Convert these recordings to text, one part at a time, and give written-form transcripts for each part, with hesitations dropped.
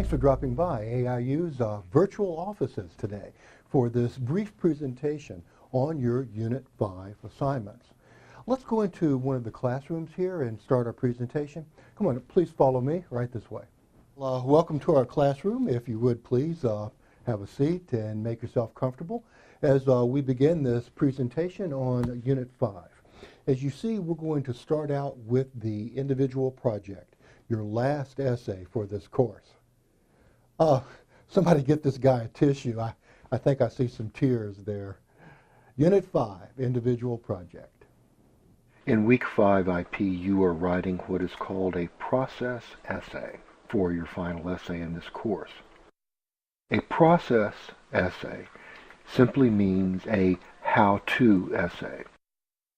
Thanks for dropping by AIU's virtual offices today for this brief presentation on your Unit 5 assignments. Let's go into one of the classrooms here and start our presentation. Come on, please follow me right this way. Welcome to our classroom. If you would please have a seat and make yourself comfortable as we begin this presentation on Unit 5. As you see, we're going to start out with the individual project, your last essay for this course. Somebody get this guy a tissue. I think I see some tears there. Unit 5, individual project. In Week 5 IP, you are writing what is called a process essay for your final essay in this course. A process essay simply means a how-to essay.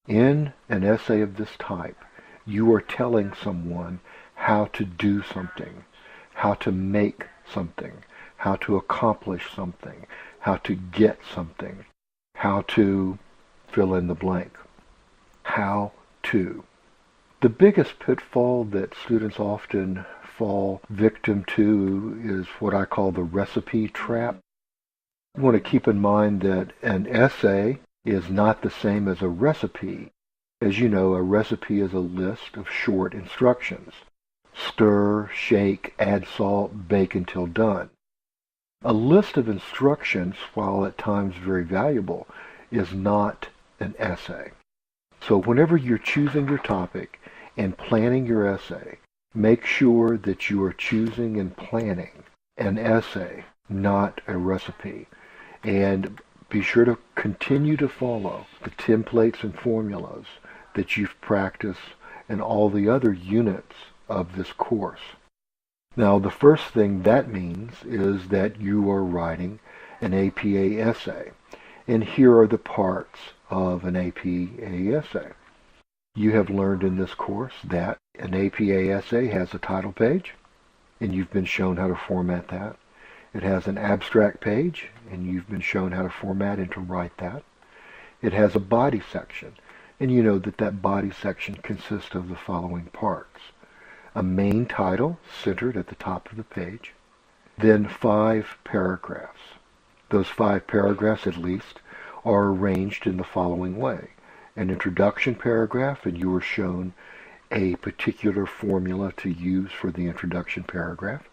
In an essay of this type, you are telling someone how to do something, how to make something, how to accomplish something, how to get something, how to fill in the blank. How to. The biggest pitfall that students often fall victim to is what I call the recipe trap. You want to keep in mind that an essay is not the same as a recipe. As you know, a recipe is a list of short instructions. Stir, shake, add salt, bake until done. A list of instructions, while at times very valuable, is not an essay. So whenever you're choosing your topic and planning your essay, make sure that you are choosing and planning an essay, not a recipe. And be sure to continue to follow the templates and formulas that you've practiced in all the other units of this course. Now, the first thing that means is that you are writing an APA essay. And here are the parts of an APA essay. You have learned in this course that an APA essay has a title page, and you've been shown how to format that. It has an abstract page, and you've been shown how to format and to write that. It has a body section, and you know that that body section consists of the following parts. A main title centered at the top of the page, then 5 paragraphs. Those 5 paragraphs at least are arranged in the following way. An introduction paragraph, and you are shown a particular formula to use for the introduction paragraph.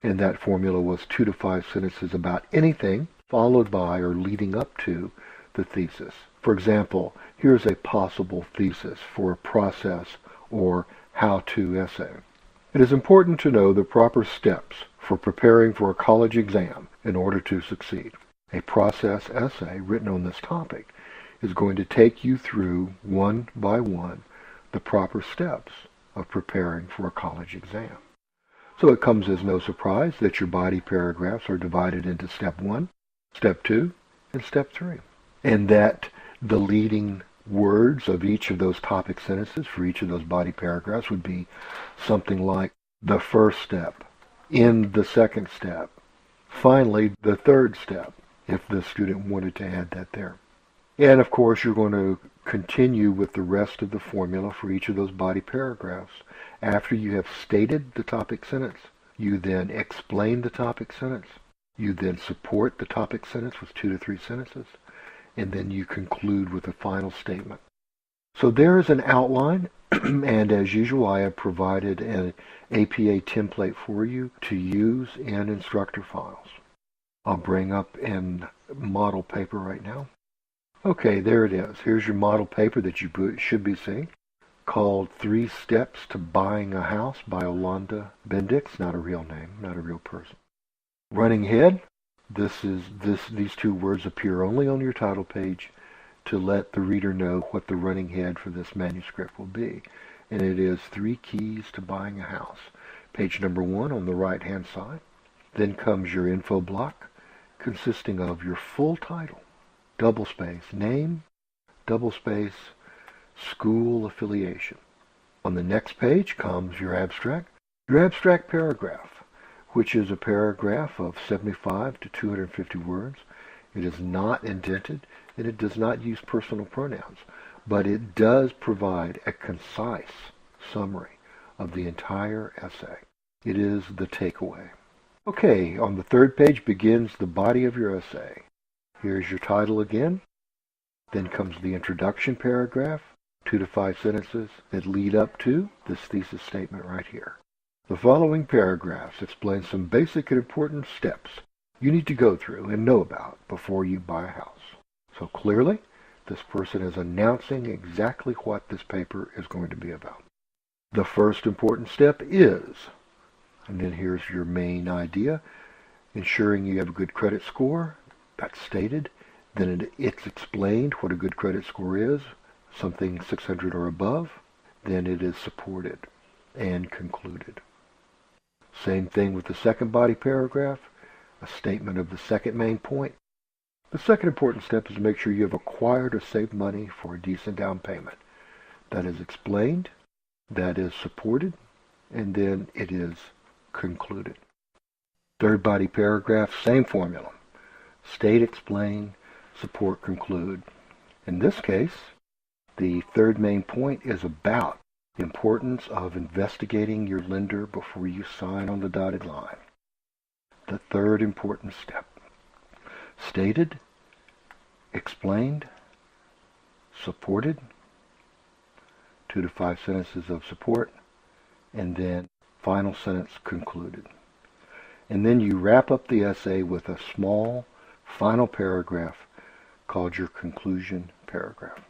And that formula was 2 to 5 sentences about anything followed by or leading up to the thesis. For example, here's a possible thesis for a process or how-to essay. It is important to know the proper steps for preparing for a college exam in order to succeed. A process essay written on this topic is going to take you through one by one the proper steps of preparing for a college exam. So it comes as no surprise that your body paragraphs are divided into step 1, step 2, and step 3. And that the leading words of each of those topic sentences for each of those body paragraphs would be something like the first step, in the second step, finally the third step, if the student wanted to add that there. And of course you're going to continue with the rest of the formula for each of those body paragraphs. After you have stated the topic sentence, you then explain the topic sentence, you then support the topic sentence with 2 to 3 sentences, and then you conclude with a final statement. So there is an outline, and as usual I have provided an APA template for you to use in instructor files. I'll bring up in model paper right now. Okay, there it is. Here's your model paper that you should be seeing, called 3 Steps to Buying a House by Yolanda Bendix. Not a real name, not a real person. Running head. These 2 words appear only on your title page to let the reader know what the running head for this manuscript will be. And it is 3 Keys to Buying a House. Page number 1 on the right hand side. Then comes your info block consisting of your full title, double space name, double space school affiliation. On the next page comes your abstract paragraph, which is a paragraph of 75 to 250 words. It is not indented, and it does not use personal pronouns, but it does provide a concise summary of the entire essay. It is the takeaway. Okay, on the third page begins the body of your essay. Here's your title again. Then comes the introduction paragraph, 2 to 5 sentences that lead up to this thesis statement right here. The following paragraphs explain some basic and important steps you need to go through and know about before you buy a house. So clearly, this person is announcing exactly what this paper is going to be about. The first important step is, and then here's your main idea, ensuring you have a good credit score. That's stated. Then it's explained what a good credit score is, something 600 or above. Then it is supported and concluded. Same thing with the second body paragraph, a statement of the second main point. The second important step is to make sure you have acquired or saved money for a decent down payment. That is explained, that is supported, and then it is concluded. Third body paragraph, same formula. State, explain, support, conclude. In this case, the third main point is about the importance of investigating your lender before you sign on the dotted line. The third important step. Stated, explained, supported, 2 to 5 sentences of support, and then final sentence concluded. And then you wrap up the essay with a small final paragraph called your conclusion paragraph.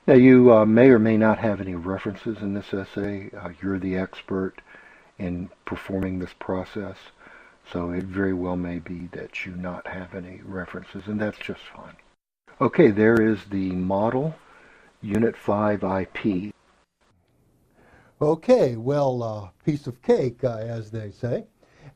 Now you may or may not have any references in this essay. You're the expert in performing this process, so it very well may be that you not have any references, and that's just fine. Okay, there is the model Unit 5 IP. Okay, well, piece of cake, as they say.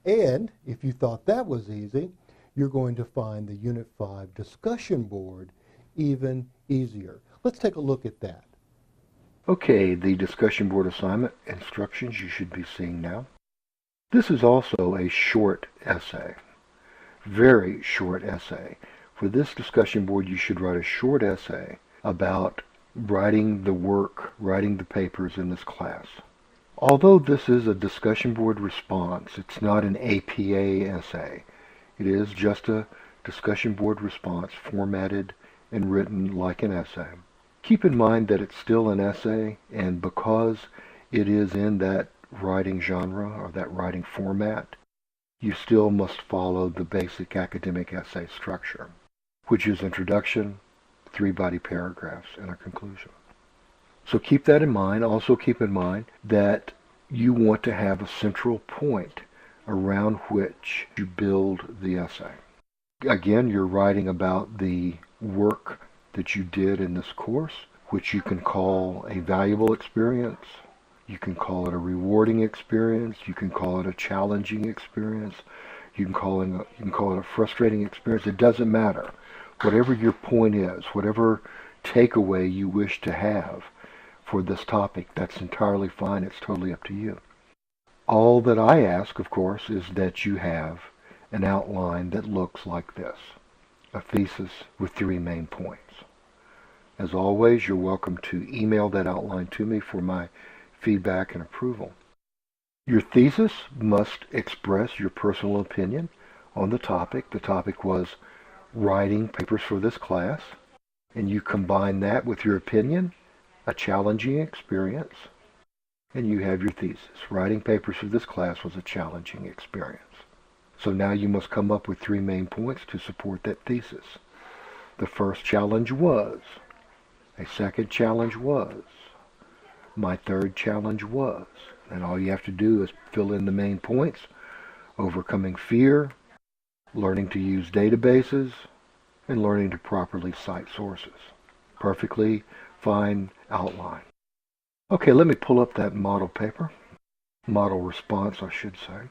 And if you thought that was easy, you're going to find the Unit 5 discussion board even easier. Let's take a look at that. Okay, the discussion board assignment instructions you should be seeing now. This is also a short essay, very short essay. For this discussion board, you should write a short essay about writing the work, writing the papers in this class. Although this is a discussion board response, it's not an APA essay. It is just a discussion board response formatted and written like an essay. Keep in mind that it's still an essay, and because it is in that writing genre or that writing format, you still must follow the basic academic essay structure, which is introduction, 3 body paragraphs, and a conclusion. So keep that in mind. Also keep in mind that you want to have a central point around which you build the essay. Again, you're writing about the work that you did in this course, which you can call a valuable experience. You can call it a rewarding experience. You can call it a challenging experience. You can call it a frustrating experience. It doesn't matter. Whatever your point is, whatever takeaway you wish to have for this topic, that's entirely fine. It's totally up to you. All that I ask, of course, is that you have an outline that looks like this, a thesis with 3 main points. As always, you're welcome to email that outline to me for my feedback and approval. Your thesis must express your personal opinion on the topic. The topic was writing papers for this class, and you combine that with your opinion, a challenging experience, and you have your thesis. Writing papers for this class was a challenging experience. So now you must come up with 3 main points to support that thesis. The first challenge was, a second challenge was, my third challenge was. And all you have to do is fill in the main points: overcoming fear, learning to use databases, and learning to properly cite sources. Perfectly fine outline. Okay, let me pull up that model paper. Model response, I should say.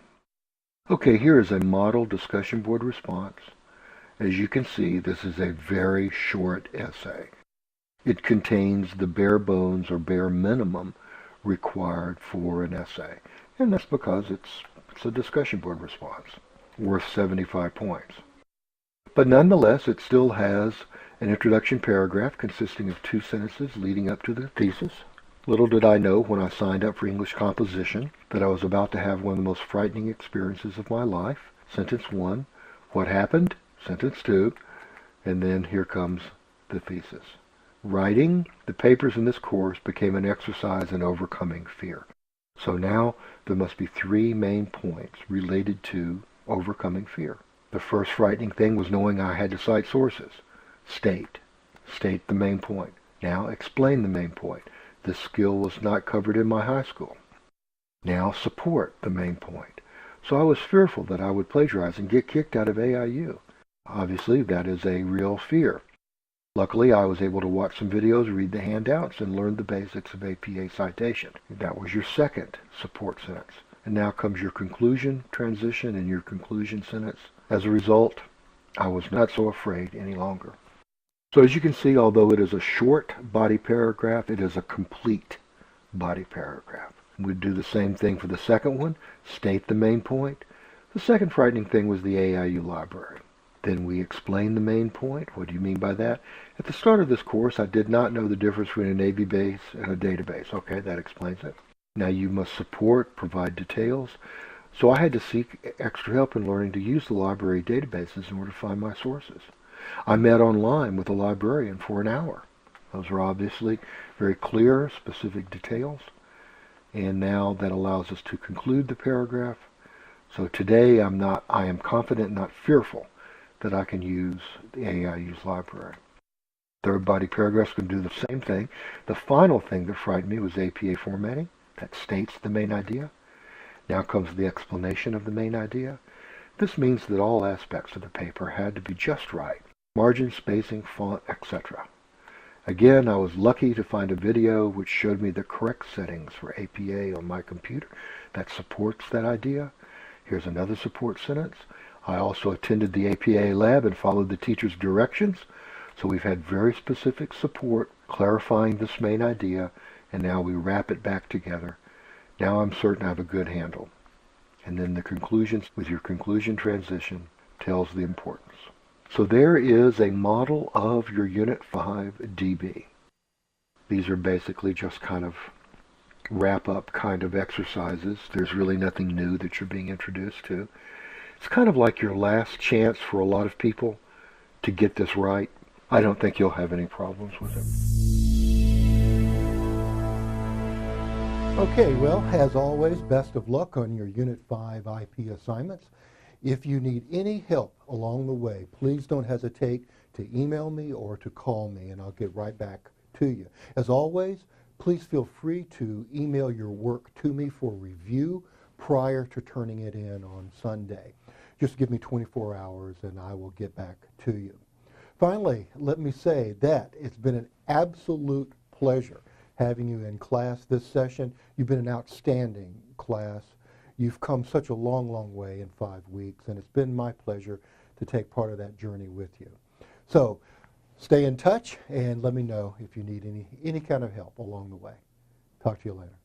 Okay, here is a model discussion board response. As you can see, this is a very short essay. It contains the bare bones or bare minimum required for an essay. And that's because it's a discussion board response worth 75 points. But nonetheless, it still has an introduction paragraph consisting of 2 sentences leading up to the thesis. Little did I know when I signed up for English composition that I was about to have one of the most frightening experiences of my life. Sentence 1, what happened? Sentence 2, and then here comes the thesis. Writing the papers in this course became an exercise in overcoming fear. So now there must be 3 main points related to overcoming fear. The first frightening thing was knowing I had to cite sources. State the main point. Now explain the main point. This skill was not covered in my high school. Now support the main point. So I was fearful that I would plagiarize and get kicked out of AIU. Obviously, that is a real fear. Luckily, I was able to watch some videos, read the handouts, and learn the basics of APA citation. That was your second support sentence. And now comes your conclusion transition and your conclusion sentence. As a result, I was not so afraid any longer. So as you can see, although it is a short body paragraph, it is a complete body paragraph. We'd do the same thing for the second one, state the main point. The second frightening thing was the AIU library. Then we explain the main point. What do you mean by that? At the start of this course, I did not know the difference between a Navy base and a database. Okay, that explains it. Now you must support, provide details. So I had to seek extra help in learning to use the library databases in order to find my sources. I met online with a librarian for an hour. Those are obviously very clear, specific details. And now that allows us to conclude the paragraph. So today I am confident, not fearful, that I can use the AIU's library. Third body paragraph's going to do the same thing. The final thing that frightened me was APA formatting. That states the main idea. Now comes the explanation of the main idea. This means that all aspects of the paper had to be just right. Margin, spacing, font, etc. Again, I was lucky to find a video which showed me the correct settings for APA on my computer that supports that idea. Here's another support sentence. I also attended the APA lab and followed the teacher's directions. So we've had very specific support clarifying this main idea, and now we wrap it back together. Now I'm certain I have a good handle. And then the conclusions with your conclusion transition tells the importance. So there is a model of your Unit 5 DB. These are basically just kind of wrap-up kind of exercises. There's really nothing new that you're being introduced to. It's kind of like your last chance for a lot of people to get this right. I don't think you'll have any problems with it. Okay, well, as always, best of luck on your Unit 5 IP assignments. If you need any help along the way, please don't hesitate to email me or to call me, and I'll get right back to you. As always, please feel free to email your work to me for review prior to turning it in on Sunday. Just give me 24 hours and I will get back to you. Finally, let me say that it's been an absolute pleasure having you in class this session. You've been an outstanding class. You've come such a long, long way in 5 weeks, and it's been my pleasure to take part of that journey with you. So stay in touch and let me know if you need any kind of help along the way. Talk to you later.